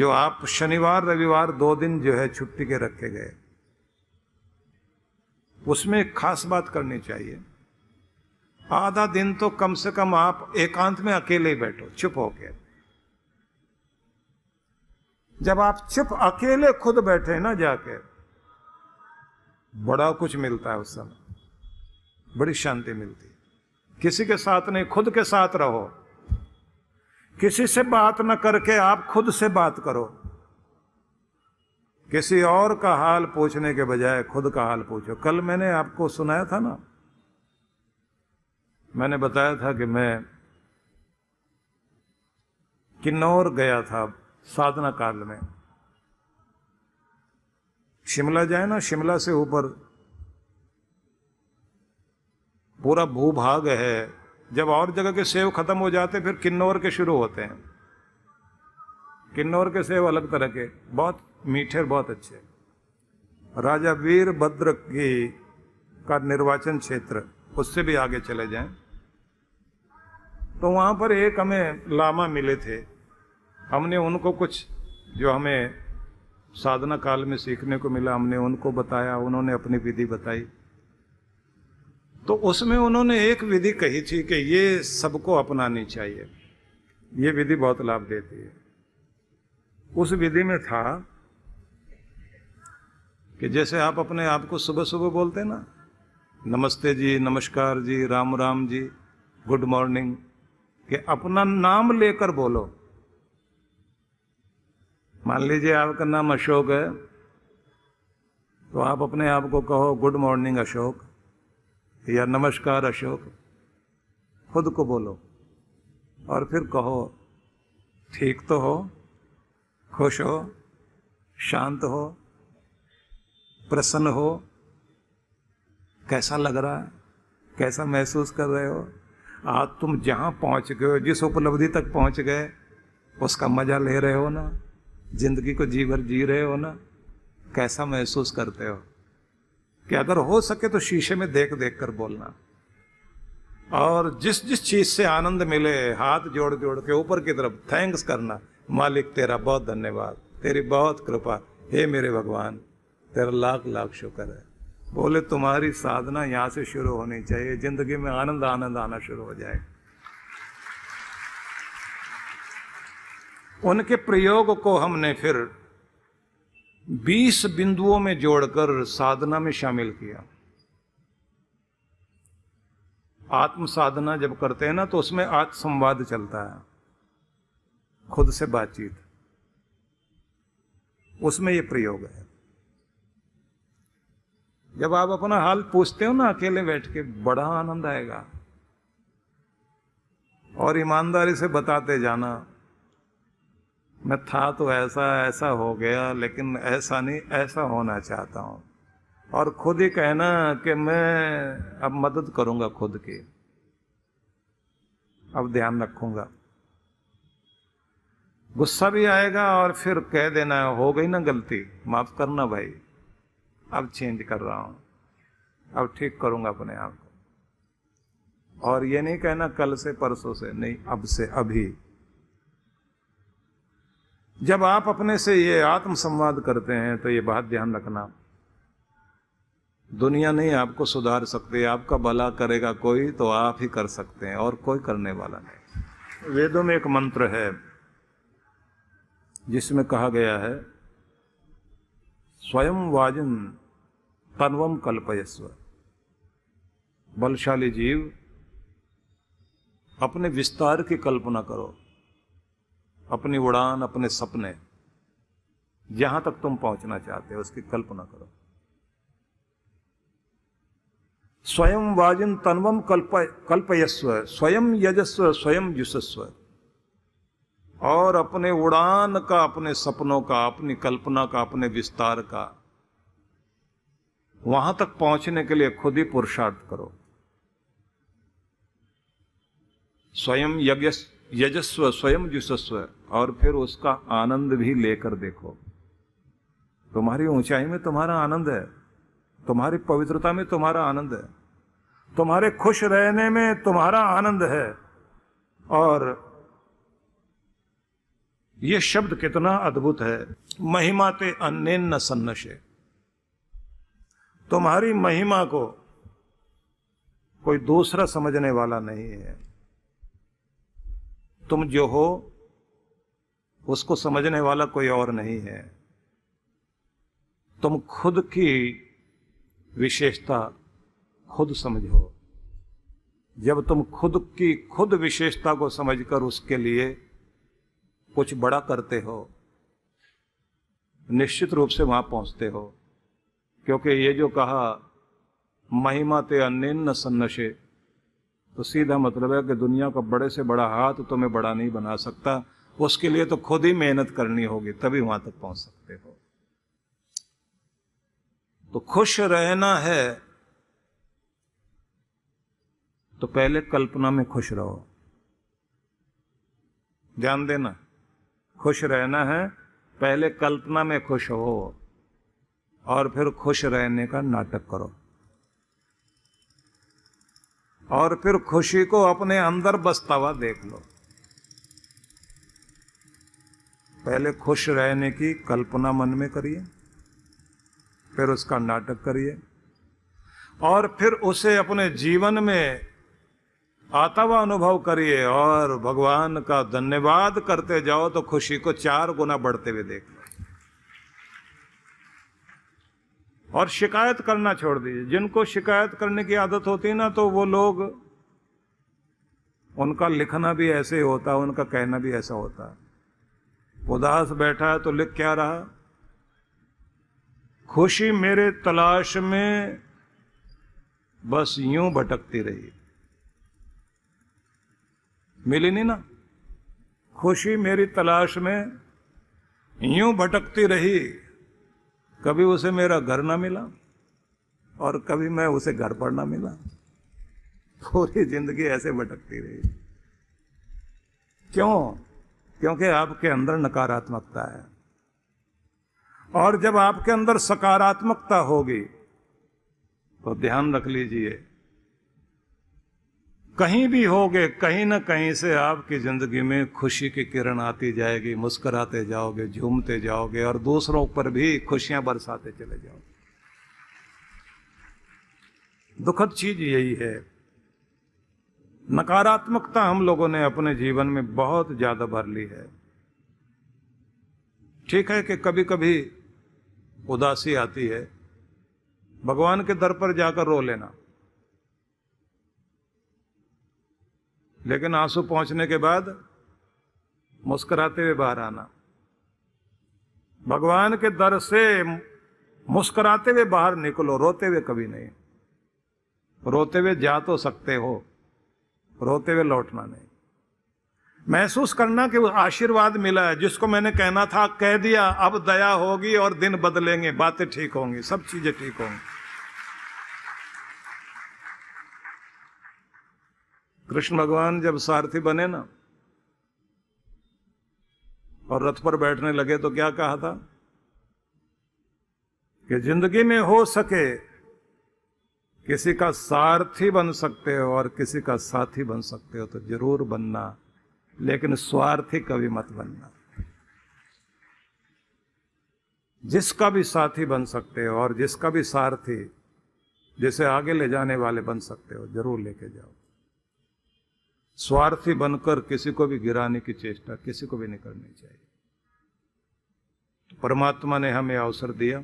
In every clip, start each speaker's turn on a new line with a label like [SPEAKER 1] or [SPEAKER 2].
[SPEAKER 1] जो आप शनिवार रविवार 2 दिन जो है छुट्टी के रखे गए, उसमें एक खास बात करनी चाहिए। आधा दिन तो कम से कम आप एकांत में अकेले ही बैठो, चुप होके। जब आप चुप अकेले खुद बैठे ना जाके, बड़ा कुछ मिलता है उस समय, बड़ी शांति मिलती है। किसी के साथ नहीं, खुद के साथ रहो। किसी से बात न करके आप खुद से बात करो। किसी और का हाल पूछने के बजाय खुद का हाल पूछो। कल मैंने आपको सुनाया था ना, मैंने बताया था कि मैं किन्नौर गया था साधना काल में। शिमला जाए ना, शिमला से ऊपर पूरा भूभाग है। जब और जगह के सेब खत्म हो जाते फिर किन्नौर के शुरू होते हैं। किन्नौर के सेब अलग तरह के, बहुत मीठे और बहुत अच्छे। राजा वीरभद्र की का निर्वाचन क्षेत्र, उससे भी आगे चले जाएं तो वहां पर एक हमें लामा मिले थे। हमने उनको कुछ जो हमें साधना काल में सीखने को मिला, हमने उनको बताया, उन्होंने अपनी विधि बताई। तो उसमें उन्होंने एक विधि कही थी कि ये सबको अपनानी चाहिए, ये विधि बहुत लाभ देती है। उस विधि में था कि जैसे आप अपने आप को सुबह सुबह बोलते ना, नमस्ते जी, नमस्कार जी, राम राम जी, गुड मॉर्निंग, कि अपना नाम लेकर बोलो। मान लीजिए आपका नाम अशोक है, तो आप अपने आप को कहो गुड मॉर्निंग अशोक या नमस्कार अशोक, खुद को बोलो। और फिर कहो ठीक तो हो, खुश हो, शांत हो, प्रसन्न हो, कैसा लग रहा है, कैसा महसूस कर रहे हो। आज तुम जहां पहुंच गए हो, जिस उपलब्धि तक पहुंच गए, उसका मजा ले रहे हो ना, जिंदगी को जी भर जी रहे हो ना, कैसा महसूस करते हो। कि अगर हो सके तो शीशे में देख देख कर बोलना। और जिस जिस चीज से आनंद मिले, हाथ जोड़ जोड़ के ऊपर की तरफ थैंक्स करना, मालिक तेरा बहुत धन्यवाद, तेरी बहुत कृपा, हे मेरे भगवान तेरा लाख लाख शुक्र है। बोले तुम्हारी साधना यहां से शुरू होनी चाहिए, जिंदगी में आनंद आनंद आना शुरू हो जाए। उनके प्रयोग को हमने फिर 20 बिंदुओं में जोड़कर साधना में शामिल किया। आत्म साधना जब करते हैं ना, तो उसमें आत्म संवाद चलता है, खुद से बातचीत, उसमें ये प्रयोग है। जब आप अपना हाल पूछते हो ना अकेले बैठ के, बड़ा आनंद आएगा। और ईमानदारी से बताते जाना, मैं था तो ऐसा ऐसा हो गया, लेकिन ऐसा नहीं, ऐसा होना चाहता हूं। और खुद ही कहना कि मैं अब मदद करूंगा खुद की, अब ध्यान रखूंगा। गुस्सा भी आएगा और फिर कह देना हो गई ना गलती, माफ करना भाई, अब चेंज कर रहा हूं, अब ठीक करूंगा अपने आप को। और ये नहीं कहना कल से परसों से, नहीं, अब से अभी। जब आप अपने से ये आत्म संवाद करते हैं तो ये बात ध्यान रखना, दुनिया नहीं आपको सुधार सकती। आपका भला करेगा कोई तो आप ही कर सकते हैं, और कोई करने वाला नहीं। वेदों में एक मंत्र है जिसमें कहा गया है, स्वयं वाजिन तन्वम कल्पयस्व। बलशाली जीव, अपने विस्तार की कल्पना करो, अपनी उड़ान, अपने सपने, जहां तक तुम पहुंचना चाहते हो उसकी कल्पना करो। स्वयं वाजिन तन्वम कल्पयस्व, स्वयं यजस्व, स्वयं जुषस्व। और अपने उड़ान का, अपने सपनों का, अपनी कल्पना का, अपने विस्तार का, वहां तक पहुंचने के लिए खुद ही पुरुषार्थ करो। स्वयं यजस्व, स्वयं जुषस्व। और फिर उसका आनंद भी लेकर देखो। तुम्हारी ऊंचाई में तुम्हारा आनंद है, तुम्हारी पवित्रता में तुम्हारा आनंद है, तुम्हारे खुश रहने में तुम्हारा आनंद है। और ये शब्द कितना अद्भुत है। महिमा ते अन्येन सन्नशे, तुम्हारी महिमा को कोई दूसरा समझने वाला नहीं है। तुम जो हो उसको समझने वाला कोई और नहीं है। तुम खुद की विशेषता खुद समझो। जब तुम खुद की खुद विशेषता को समझकर उसके लिए कुछ बड़ा करते हो, निश्चित रूप से वहां पहुंचते हो। क्योंकि ये जो कहा महिमा ते अन्येन सन्नशे, तो सीधा मतलब है कि दुनिया का बड़े से बड़ा हाथ तुम्हें बड़ा नहीं बना सकता। उसके लिए तो खुद ही मेहनत करनी होगी, तभी वहां तक पहुंच सकते हो। तो खुश रहना है तो पहले कल्पना में खुश रहो। ध्यान देना, खुश रहना है पहले कल्पना में खुश हो और फिर खुश रहने का नाटक करो, और फिर खुशी को अपने अंदर बसता हुआ देख लो। पहले खुश रहने की कल्पना मन में करिए, फिर उसका नाटक करिए, और फिर उसे अपने जीवन में आता हुआ अनुभव करिए, और भगवान का धन्यवाद करते जाओ तो खुशी को 4 गुना बढ़ते हुए देख लो। और शिकायत करना छोड़ दीजिए। जिनको शिकायत करने की आदत होती है ना, तो वो लोग, उनका लिखना भी ऐसे ही होता है, उनका कहना भी ऐसा होता है। उदास बैठा है तो लिख क्या रहा, खुशी मेरे तलाश में बस यूं भटकती रही। मिली नहीं ना, खुशी मेरी तलाश में यूं भटकती रही। कभी उसे मेरा घर ना मिला और कभी मैं उसे घर पर ना मिला। पूरी जिंदगी ऐसे भटकती रही। क्यों? क्योंकि आपके अंदर नकारात्मकता है। और जब आपके अंदर सकारात्मकता होगी तो ध्यान रख लीजिए, कहीं भी होगे, कहीं ना कहीं से आपकी जिंदगी में खुशी की किरण आती जाएगी। मुस्कुराते जाओगे, झूमते जाओगे और दूसरों पर भी खुशियां बरसाते चले जाओगे। दुखद चीज यही है, नकारात्मकता हम लोगों ने अपने जीवन में बहुत ज्यादा भर ली है। ठीक है कि कभी कभी उदासी आती है, भगवान के दर पर जाकर रो लेना, लेकिन आंसू पहुंचने के बाद मुस्कुराते हुए बाहर आना। भगवान के दर से मुस्कुराते हुए बाहर निकलो, रोते हुए कभी नहीं। रोते हुए जा तो सकते हो, रोते हुए लौटना नहीं। महसूस करना कि वो आशीर्वाद मिला है, जिसको मैंने कहना था कह दिया। अब दया होगी और दिन बदलेंगे, बातें ठीक होंगी, सब चीजें ठीक होंगी। कृष्ण भगवान जब सारथी बने ना और रथ पर बैठने लगे तो क्या कहा था कि जिंदगी में हो सके किसी का सारथी बन सकते हो और किसी का साथी बन सकते हो तो जरूर बनना, लेकिन स्वार्थी कभी मत बनना। जिसका भी साथी बन सकते हो और जिसका भी सारथी, जिसे आगे ले जाने वाले बन सकते हो, जरूर लेके जाओ। स्वार्थी बनकर किसी को भी गिराने की चेष्टा किसी को भी नहीं करनी चाहिए। परमात्मा ने हमें अवसर दिया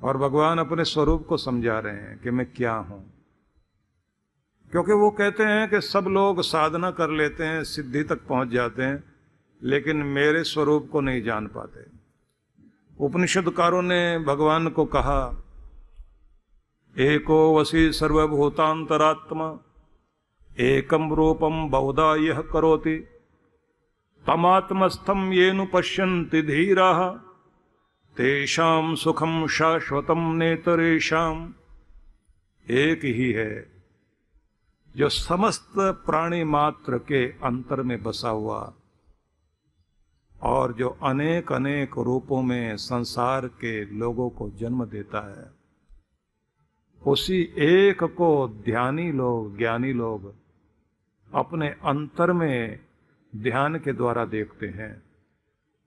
[SPEAKER 1] और भगवान अपने स्वरूप को समझा रहे हैं कि मैं क्या हूं। क्योंकि वो कहते हैं कि सब लोग साधना कर लेते हैं, सिद्धि तक पहुंच जाते हैं, लेकिन मेरे स्वरूप को नहीं जान पाते। उपनिषदकारों ने भगवान को कहा, एको वसी सर्वभूतांतरात्मा एकम रूपम बहुधा यह करोति तमात्मस्थम येनु पश्यन्ति धीराः तेषां सुखम शाश्वतम नेतरेषाम। एक ही है जो समस्त प्राणी मात्र के अंतर में बसा हुआ और जो अनेक अनेक रूपों में संसार के लोगों को जन्म देता है। उसी एक को ध्यानी लोग, ज्ञानी लोग अपने अंतर में ध्यान के द्वारा देखते हैं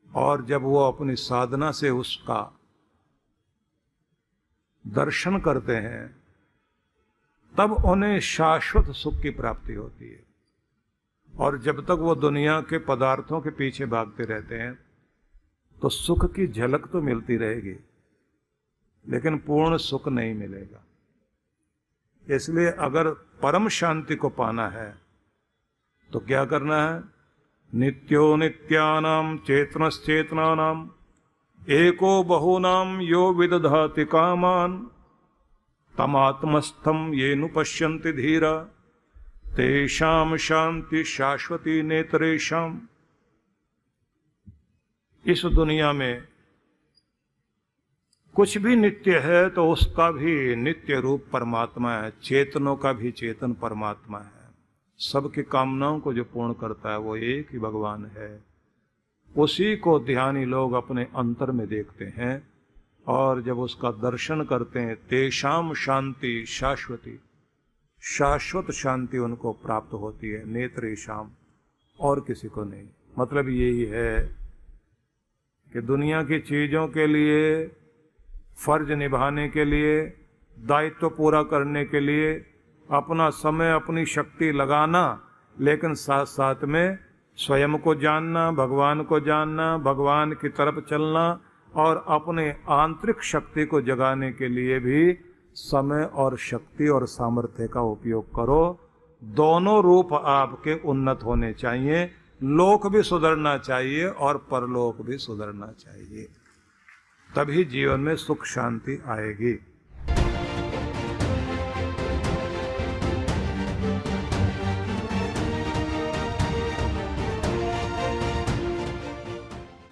[SPEAKER 1] और जब वो अपनी साधना से उसका दर्शन करते हैं तब उन्हें शाश्वत सुख की प्राप्ति होती है। और जब तक वो दुनिया के पदार्थों के पीछे भागते रहते हैं तो सुख की झलक तो मिलती रहेगी, लेकिन पूर्ण सुख नहीं मिलेगा। इसलिए अगर परम शांति को पाना है तो क्या करना है? नित्यो नित्यानाम चेतनश्चेतनानाम एको बहूनाम यो विदधाति कामान तमात्मस्थम येनु पश्यन्ति धीरा तेषाम शांति शाश्वती नेतरेषाम। इस दुनिया में कुछ भी नित्य है तो उसका भी नित्य रूप परमात्मा है, चेतनों का भी चेतन परमात्मा है। सबकी कामनाओं को जो पूर्ण करता है वो एक ही भगवान है। उसी को ध्यानी लोग अपने अंतर में देखते हैं और जब उसका दर्शन करते हैं तेषाम शांति शाश्वती, शाश्वत शांति उनको प्राप्त होती है, नेत्रेषाम, और किसी को नहीं। मतलब यही है कि दुनिया की चीजों के लिए, फर्ज निभाने के लिए, दायित्व पूरा करने के लिए अपना समय अपनी शक्ति लगाना, लेकिन साथ साथ में स्वयं को जानना, भगवान को जानना, भगवान की तरफ चलना और अपने आंतरिक शक्ति को जगाने के लिए भी समय और शक्ति और सामर्थ्य का उपयोग करो। दोनों रूप आपके उन्नत होने चाहिए, लोक भी सुधरना चाहिए और परलोक भी सुधरना चाहिए, तभी जीवन में सुख शांति आएगी।